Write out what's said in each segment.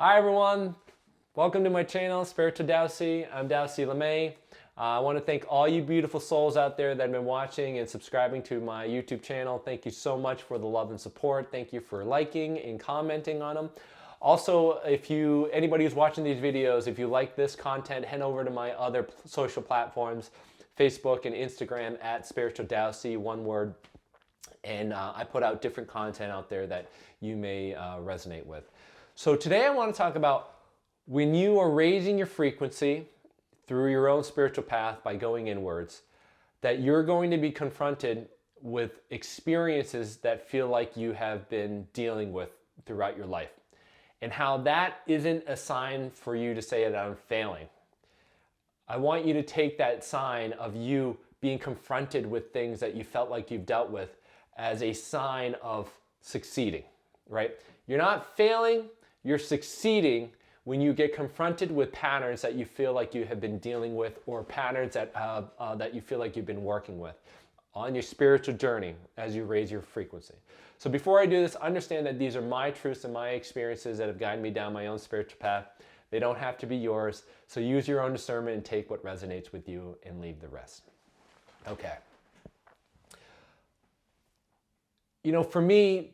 Hi everyone, welcome to my channel, Spiritual Dowsey. I'm Dowsey LeMay. I want to thank all you beautiful souls out there that have been watching and subscribing to my YouTube channel. Thank you so much for the love and support. Thank you for liking and commenting on them. Also, anybody who's watching these videos, if you like this content, head over to my other social platforms, Facebook and Instagram at Spiritual Dowsey, one word. And I put out different content out there that you may resonate with. So today I want to talk about when you are raising your frequency through your own spiritual path by going inwards, that you're going to be confronted with experiences that feel like you have been dealing with throughout your life, and how that isn't a sign for you to say that I'm failing. I want you to take that sign of you being confronted with things that you felt like you've dealt with as a sign of succeeding, right? You're not failing, you're succeeding when you get confronted with patterns that you feel like you have been dealing with, or patterns that you feel like you've been working with on your spiritual journey as you raise your frequency. So before I do this, understand that these are my truths and my experiences that have guided me down my own spiritual path. They don't have to be yours, so use your own discernment and take what resonates with you and leave the rest. Okay. You know, for me,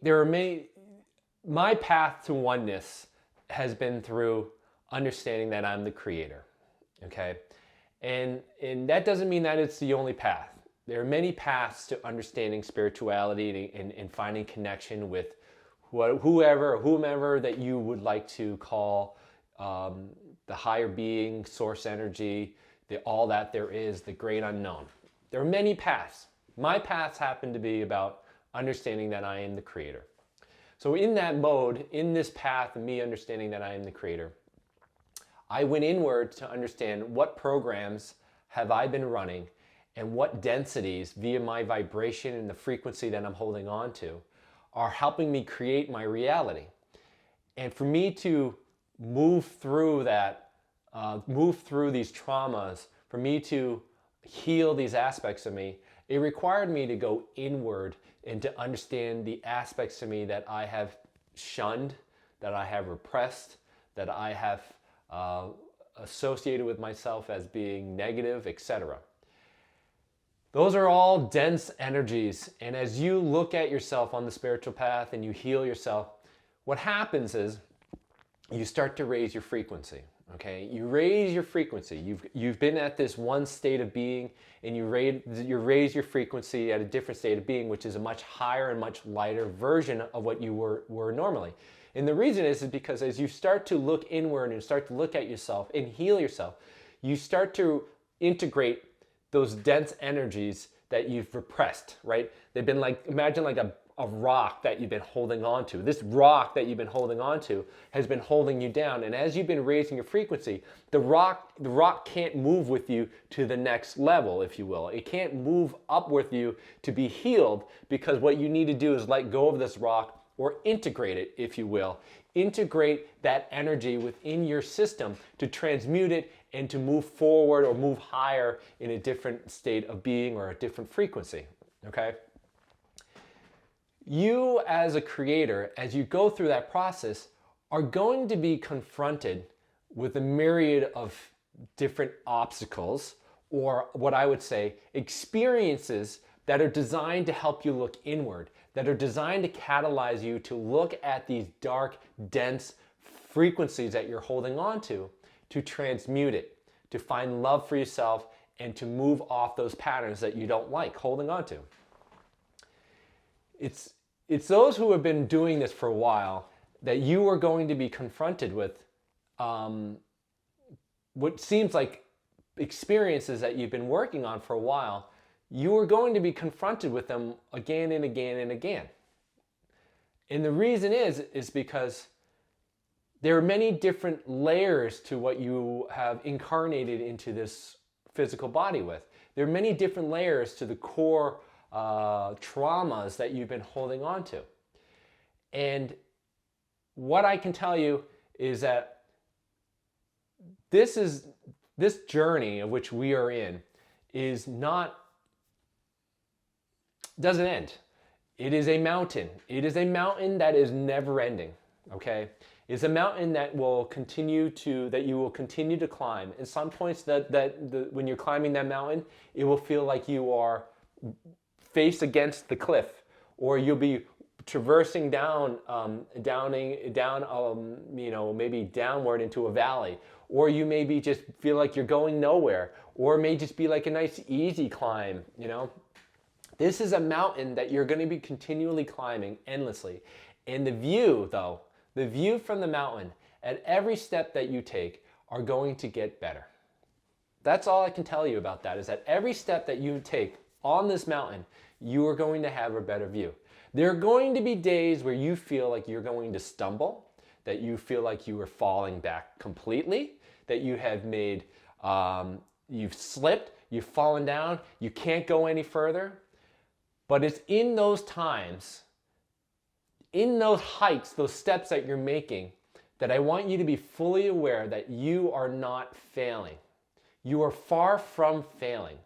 my path to oneness has been through understanding that I'm the creator, okay? And that doesn't mean that it's the only path. There are many paths to understanding spirituality and finding connection with whomever that you would like to call the higher being, source energy, all that there is, the great unknown. There are many paths. My paths happen to be about understanding that I am the creator. So in that mode, in this path of me understanding that I am the creator, I went inward to understand what programs have I been running and what densities via my vibration and the frequency that I'm holding on to are helping me create my reality. And for me to move through that, move through these traumas, for me to heal these aspects of me, it required me to go inward and to understand the aspects of me that I have shunned, that I have repressed, that I have associated with myself as being negative, etc. Those are all dense energies, and as you look at yourself on the spiritual path and you heal yourself, what happens is you start to raise your frequency. Okay, you raise your frequency. You've been at this one state of being, and you raise your frequency at a different state of being, which is a much higher and much lighter version of what you were normally. And the reason is because as you start to look inward and start to look at yourself and heal yourself, you start to integrate those dense energies that you've repressed, right? They've been like, imagine like a rock that you've been holding on to. This rock that you've been holding on to has been holding you down. And as you've been raising your frequency, the rock can't move with you to the next level, if you will. It can't move up with you to be healed, because what you need to do is let go of this rock, or integrate it, if you will. Integrate that energy within your system to transmute it and to move forward or move higher in a different state of being or a different frequency, okay? You as a creator, as you go through that process, are going to be confronted with a myriad of different obstacles, or what I would say, experiences that are designed to help you look inward, that are designed to catalyze you to look at these dark, dense frequencies that you're holding on to transmute it, to find love for yourself, and to move off those patterns that you don't like holding on to. It's those who have been doing this for a while that you are going to be confronted with what seems like experiences that you've been working on for a while. You are going to be confronted with them again and again and again. And the reason is because there are many different layers to what you have incarnated into this physical body with. There are many different layers to the core traumas that you've been holding on to. And what I can tell you is that this journey of which we are in doesn't end. It is a mountain. It is a mountain that is never ending, okay? is a mountain that you will continue to climb. At some points when you're climbing that mountain, it will feel like you are face against the cliff, or you'll be traversing maybe downward into a valley, or you maybe just feel like you're going nowhere, or it may just be like a nice easy climb. This is a mountain that you're going to be continually climbing endlessly. And the view from the mountain at every step that you take are going to get better. That's all I can tell you about that, is that every step that you take on this mountain, you are going to have a better view. There are going to be days where you feel like you're going to stumble, that you feel like you are falling back completely, that you have you've slipped, you've fallen down, you can't go any further. But it's in those times, in those hikes, those steps that you're making, that I want you to be fully aware that you are not failing. You are far from failing.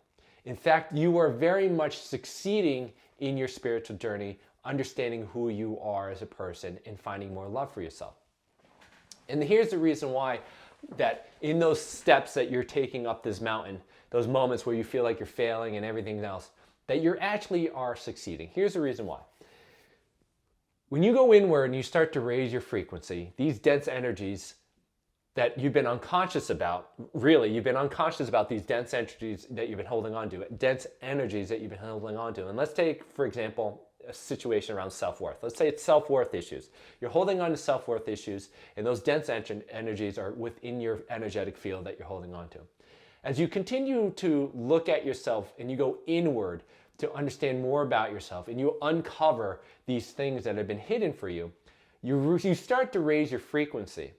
In fact, you are very much succeeding in your spiritual journey, understanding who you are as a person and finding more love for yourself. And here's the reason why, that in those steps that you're taking up this mountain, those moments where you feel like you're failing and everything else, that you actually are succeeding. Here's the reason why. When you go inward and you start to raise your frequency, these dense energies that you've been unconscious about, you've been unconscious about these dense energies that you've been holding on to, And let's take, for example, a situation around self-worth. Let's say it's self-worth issues. You're holding on to self-worth issues, and those dense energies are within your energetic field that you're holding on to. As you continue to look at yourself and you go inward to understand more about yourself, and you uncover these things that have been hidden for you, you start to raise your frequency.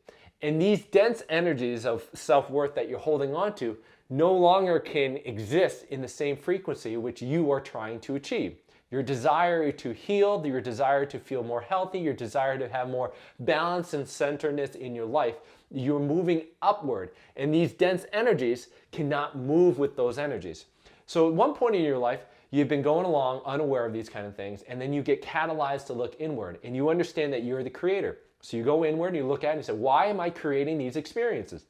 And these dense energies of self-worth that you're holding on to no longer can exist in the same frequency which you are trying to achieve. Your desire to heal, your desire to feel more healthy, your desire to have more balance and centeredness in your life, you're moving upward. And these dense energies cannot move with those energies. So at one point in your life, you've been going along unaware of these kind of things, and then you get catalyzed to look inward, and you understand that you're the creator. So you go inward and you look at it and you say, why am I creating these experiences?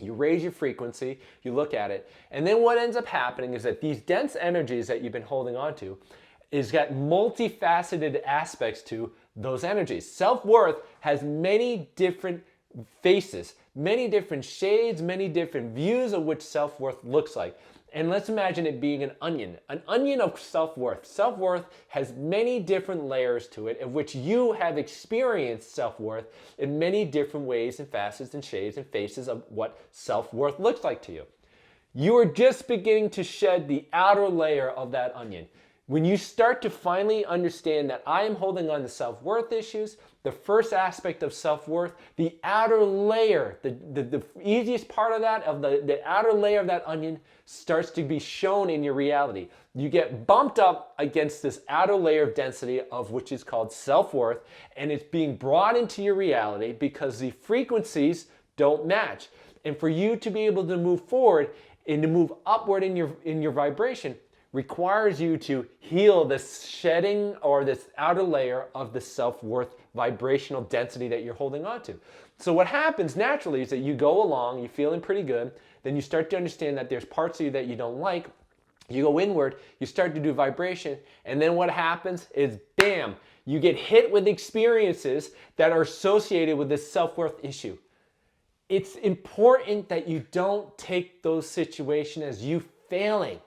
You raise your frequency, you look at it, and then what ends up happening is that these dense energies that you've been holding on to is got multifaceted aspects to those energies. Self-worth has many different faces, many different shades, many different views of which self-worth looks like. And let's imagine it being an onion of self-worth. Self-worth has many different layers to it, of which you have experienced self-worth in many different ways and facets and shades and faces of what self-worth looks like to you. You are just beginning to shed the outer layer of that onion. When you start to finally understand that I am holding on to self-worth issues, the first aspect of self-worth, the outer layer, the easiest part of that, of the outer layer of that onion starts to be shown in your reality. You get bumped up against this outer layer of density of which is called self-worth, and it's being brought into your reality because the frequencies don't match. And for you to be able to move forward and to move upward in your vibration, requires you to heal this shedding or this outer layer of the self-worth vibrational density that you're holding on to. So what happens naturally is that you go along, you're feeling pretty good, then you start to understand that there's parts of you that you don't like, you go inward, you start to do vibration, and then what happens is, bam, you get hit with experiences that are associated with this self-worth issue. It's important that you don't take those situations as you failing.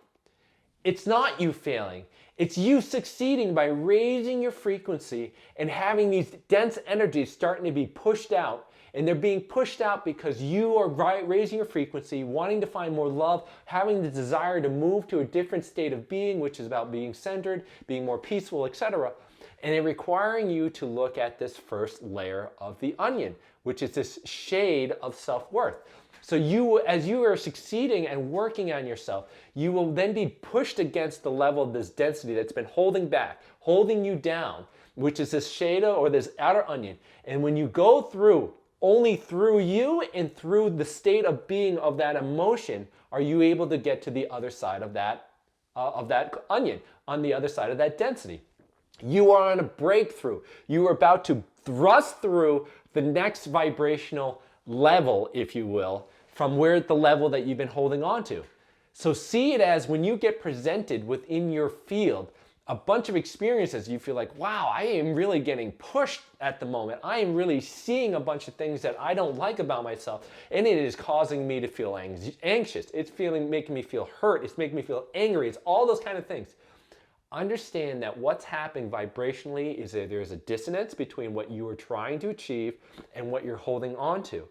It's not you failing. It's you succeeding by raising your frequency and having these dense energies starting to be pushed out. And they're being pushed out because you are raising your frequency, wanting to find more love, having the desire to move to a different state of being, which is about being centered, being more peaceful, etc. And it requiring you to look at this first layer of the onion, which is this shade of self-worth. So you, as you are succeeding and working on yourself, you will then be pushed against the level of this density that's been holding back, holding you down, which is this shade or this outer onion. And when you go through, only through you and through the state of being of that emotion, are you able to get to the other side of that onion, on the other side of that density. You are on a breakthrough. You are about to thrust through the next vibrational level, if you will, from where the level that you've been holding on to. So see it as when you get presented within your field a bunch of experiences, you feel like, wow, I am really getting pushed at the moment. I am really seeing a bunch of things that I don't like about myself, and it is causing me to feel anxious. It's making me feel hurt. It's making me feel angry. It's all those kind of things. Understand that what's happening vibrationally is that there's a dissonance between what you are trying to achieve and what you're holding on to.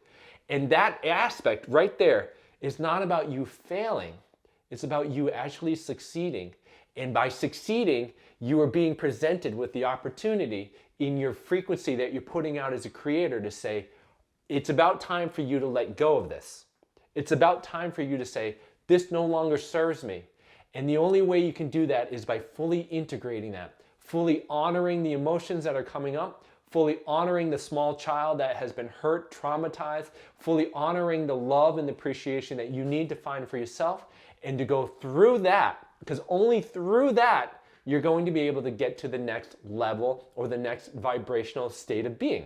And that aspect right there is not about you failing. It's about you actually succeeding. And by succeeding, you are being presented with the opportunity in your frequency that you're putting out as a creator to say, it's about time for you to let go of this. It's about time for you to say, this no longer serves me. And the only way you can do that is by fully integrating that, fully honoring the emotions that are coming up, fully honoring the small child that has been hurt, traumatized, fully honoring the love and the appreciation that you need to find for yourself, and to go through that. Because only through that, you're going to be able to get to the next level or the next vibrational state of being,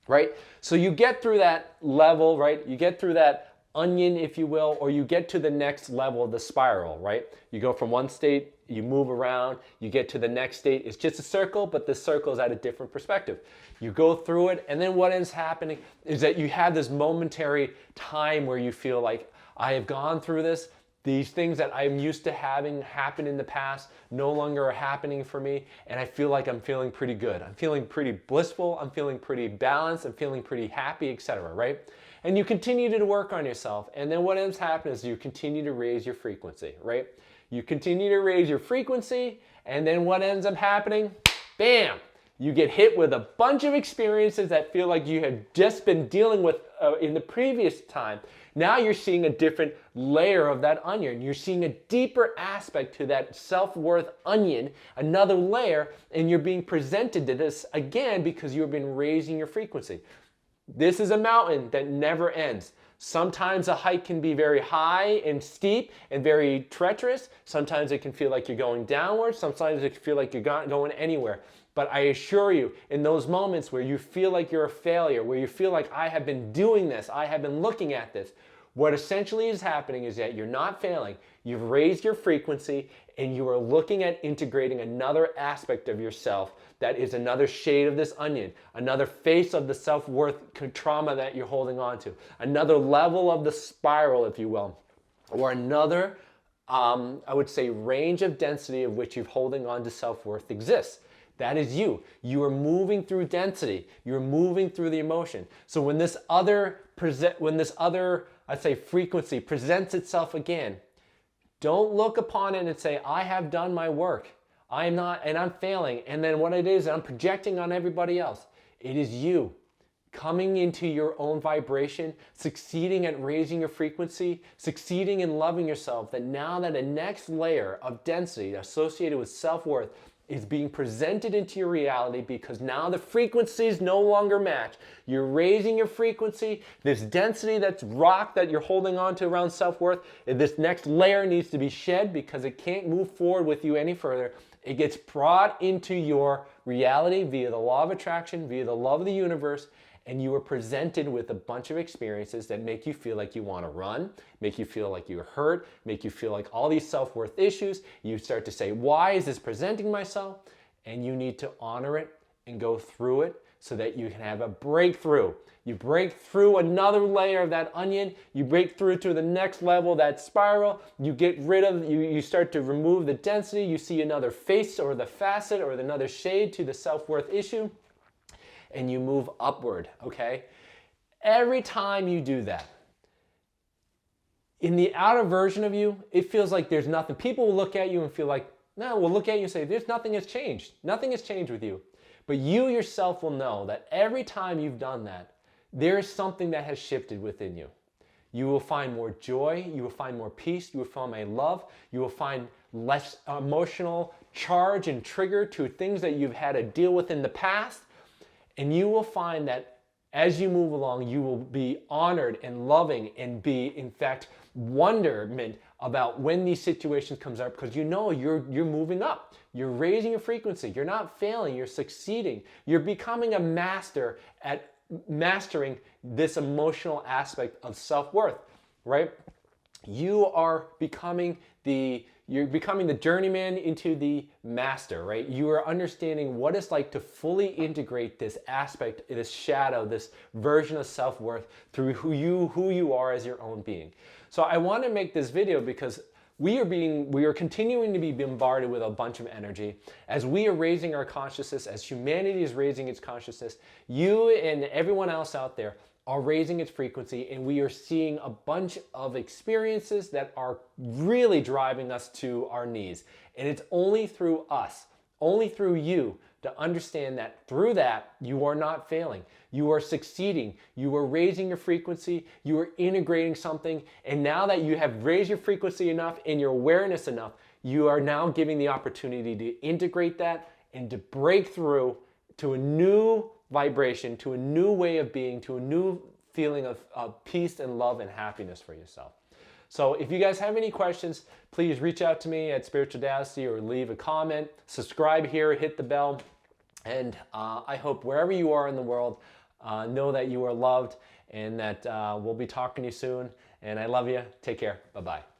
right? So you get through that level, right? You get through that onion, if you will, or you get to the next level of the spiral, right? You go from one state, you move around, you get to the next state. It's just a circle, but the circle is at a different perspective. You go through it, and then what ends happening is that you have this momentary time where you feel like, I have gone through this. These things that I'm used to having happen in the past no longer are happening for me, and I feel like I'm feeling pretty good. I'm feeling pretty blissful, I'm feeling pretty balanced, I'm feeling pretty happy, etc., right? And you continue to work on yourself, and then what ends happening is you continue to raise your frequency, right? You continue to raise your frequency, and then what ends up happening? Bam! You get hit with a bunch of experiences that feel like you have just been dealing with in the previous time. Now you're seeing a different layer of that onion. You're seeing a deeper aspect to that self-worth onion, another layer, and you're being presented to this again because you've been raising your frequency. This is a mountain that never ends. Sometimes a hike can be very high and steep and very treacherous. Sometimes it can feel like you're going downwards. Sometimes it can feel like you're not going anywhere. But I assure you, in those moments where you feel like you're a failure, where you feel like I have been doing this, I have been looking at this, what essentially is happening is that you're not failing. You've raised your frequency and you are looking at integrating another aspect of yourself that is another shade of this onion, another face of the self-worth trauma that you're holding on to, another level of the spiral, if you will, or another, I would say, range of density of which you're holding on to self-worth exists. That is you. You are moving through density. You're moving through the emotion. So when this other, I'd say, frequency presents itself again, don't look upon it and say, I have done my work. I am not, and I'm failing. And then what it is, I'm projecting on everybody else. It is you coming into your own vibration, succeeding at raising your frequency, succeeding in loving yourself, that now that a next layer of density associated with self-worth is being presented into your reality because now the frequencies no longer match. You're raising your frequency. This density, that's rock that you're holding on to around self-worth, this next layer needs to be shed because it can't move forward with you any further. It gets brought into your reality via the law of attraction, via the love of the universe, and you are presented with a bunch of experiences that make you feel like you want to run, make you feel like you're hurt, make you feel like all these self-worth issues. You start to say, why is this presenting myself? And you need to honor it and go through it so that you can have a breakthrough. You break through another layer of that onion, you break through to the next level, that spiral, you get rid of, you start to remove the density, you see another face or the facet or another shade to the self-worth issue, and you move upward, okay? Every time you do that, in the outer version of you, it feels like there's nothing. People will look at you and feel like, no, will look at you and say, there's nothing has changed. Nothing has changed with you. But you yourself will know that every time you've done that, there is something that has shifted within you. You will find more joy, you will find more peace, you will find more love, you will find less emotional charge and trigger to things that you've had to deal with in the past. And you will find that as you move along, you will be honored and loving and be, in fact, wonderment about when these situations comes up because you know you're moving up. You're raising your frequency. You're not failing. You're succeeding. You're becoming a master at mastering this emotional aspect of self-worth, right? You're becoming the journeyman into the master, right? You are understanding what it's like to fully integrate this aspect, this shadow, this version of self-worth through who you are as your own being. So I want to make this video because we are continuing to be bombarded with a bunch of energy. As we are raising our consciousness, as humanity is raising its consciousness, you and everyone else out there are raising its frequency, and we are seeing a bunch of experiences that are really driving us to our knees. And it's only through us, only through you, to understand that through that, you are not failing. You are succeeding. You are raising your frequency. You are integrating something. And now that you have raised your frequency enough and your awareness enough, you are now giving the opportunity to integrate that and to break through to a new vibration, to a new way of being, to a new feeling of peace and love and happiness for yourself. So if you guys have any questions, please reach out to me at Spiritual Dowsy or leave a comment. Subscribe here, hit the bell, and I hope wherever you are in the world, know that you are loved and that we'll be talking to you soon. And I love you. Take care. Bye-bye.